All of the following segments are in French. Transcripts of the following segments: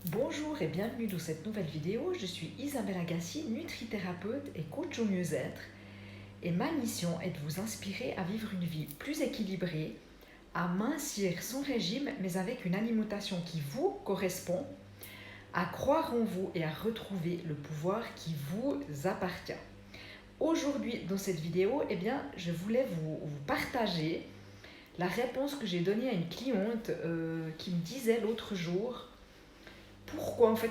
Bonjour et bienvenue dans cette nouvelle vidéo. Je suis Isabelle Agassi, nutrithérapeute et coach au mieux-être. Et ma mission est de vous inspirer à vivre une vie plus équilibrée, à mincir son régime mais avec une alimentation qui vous correspond, à croire en vous et à retrouver le pouvoir qui vous appartient. Aujourd'hui, dans cette vidéo, je voulais vous partager la réponse que j'ai donnée à une cliente qui me disait l'autre jour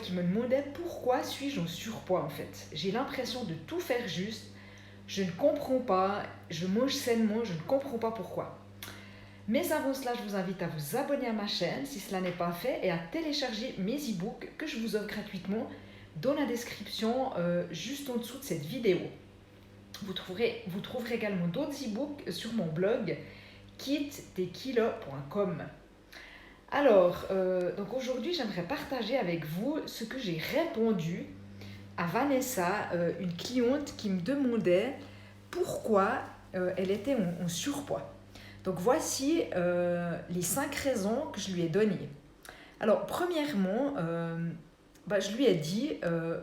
qui me demandait pourquoi suis-je en surpoids en fait. J'ai l'impression de tout faire juste, je ne comprends pas, je mange sainement, je ne comprends pas pourquoi. Mais avant cela, je vous invite à vous abonner à ma chaîne si cela n'est pas fait et à télécharger mes e-books que je vous offre gratuitement dans la description juste en dessous de cette vidéo. Vous trouverez également d'autres e-books sur mon blog kitteskilos.com. Alors, donc aujourd'hui, j'aimerais partager avec vous ce que j'ai répondu à Vanessa, une cliente qui me demandait pourquoi elle était en surpoids. Donc voici les 5 raisons que je lui ai données. Alors, premièrement, je lui ai dit,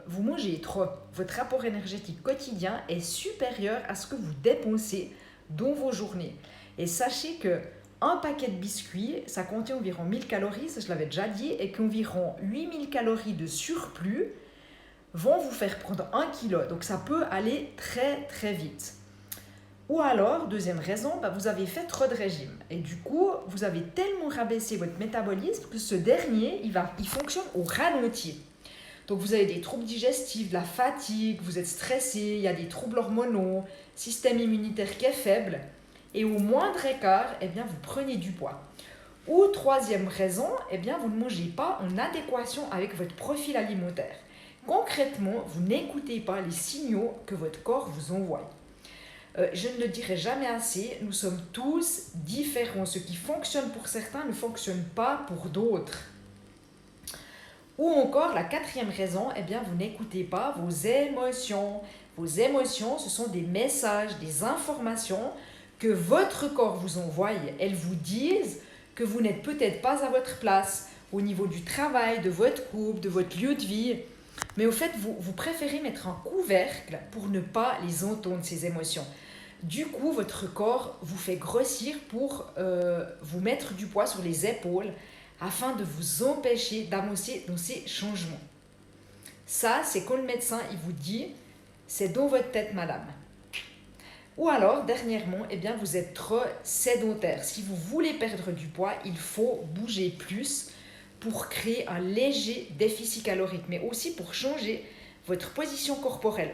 vous mangez trop. Votre rapport énergétique quotidien est supérieur à ce que vous dépensez dans vos journées. Et sachez que un paquet de biscuits, ça contient environ 1000 calories, ça je l'avais déjà dit, et qu'environ 8000 calories de surplus vont vous faire prendre 1 kilo. Donc ça peut aller très très vite. Ou alors, deuxième raison, vous avez fait trop de régime. Et du coup, vous avez tellement rabaissé votre métabolisme que ce dernier, il fonctionne au ralenti. Donc vous avez des troubles digestifs, de la fatigue, vous êtes stressé, il y a des troubles hormonaux, système immunitaire qui est faible. Et au moindre écart, vous prenez du poids. Ou troisième raison, vous ne mangez pas en adéquation avec votre profil alimentaire. Concrètement, vous n'écoutez pas les signaux que votre corps vous envoie. Je ne le dirai jamais assez, nous sommes tous différents. Ce qui fonctionne pour certains ne fonctionne pas pour d'autres. Ou encore, la quatrième raison, vous n'écoutez pas vos émotions. Vos émotions, ce sont des messages, des informations que votre corps vous envoie. Elles vous disent que vous n'êtes peut-être pas à votre place au niveau du travail, de votre couple, de votre lieu de vie. Mais au fait, vous préférez mettre un couvercle pour ne pas les entendre, ces émotions. Du coup, votre corps vous fait grossir pour vous mettre du poids sur les épaules afin de vous empêcher d'avancer dans ces changements. Ça, c'est quand le médecin il vous dit « c'est dans votre tête, madame ». Ou alors, dernièrement, vous êtes trop sédentaire. Si vous voulez perdre du poids, il faut bouger plus pour créer un léger déficit calorique, mais aussi pour changer votre composition corporelle.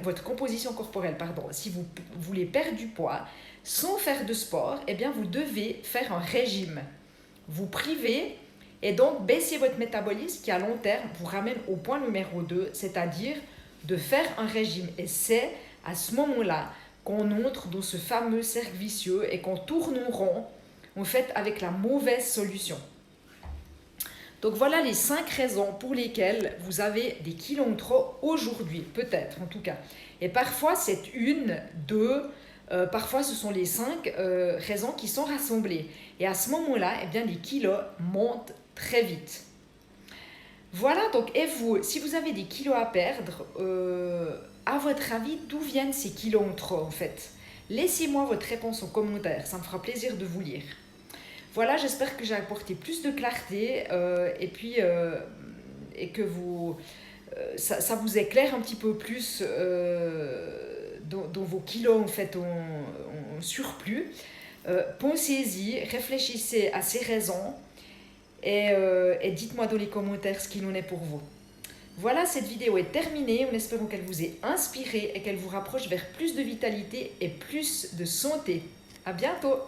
Si vous voulez perdre du poids sans faire de sport, vous devez faire un régime. Vous privez et donc baisser votre métabolisme qui, à long terme, vous ramène au point numéro 2, c'est-à-dire de faire un régime. Et c'est à ce moment-là qu'on entre dans ce fameux cercle vicieux et qu'on tourne en rond, en fait, avec la mauvaise solution. Donc voilà les 5 raisons pour lesquelles vous avez des kilos en trop aujourd'hui, peut-être en tout cas. Et parfois c'est 1, 2, parfois ce sont les 5 raisons qui sont rassemblées. Et à ce moment-là, les kilos montent très vite. Voilà, donc et vous, si vous avez des kilos à perdre, à votre avis, d'où viennent ces kilos en trop en fait? Laissez-moi votre réponse en commentaire, ça me fera plaisir de vous lire. Voilà, j'espère que j'ai apporté plus de clarté et que ça vous éclaire un petit peu plus dans vos kilos en fait en surplus. Pensez-y, réfléchissez à ces raisons et dites-moi dans les commentaires ce qu'il en est pour vous. Voilà, cette vidéo est terminée, en espérant qu'elle vous ait inspiré et qu'elle vous rapproche vers plus de vitalité et plus de santé. À bientôt!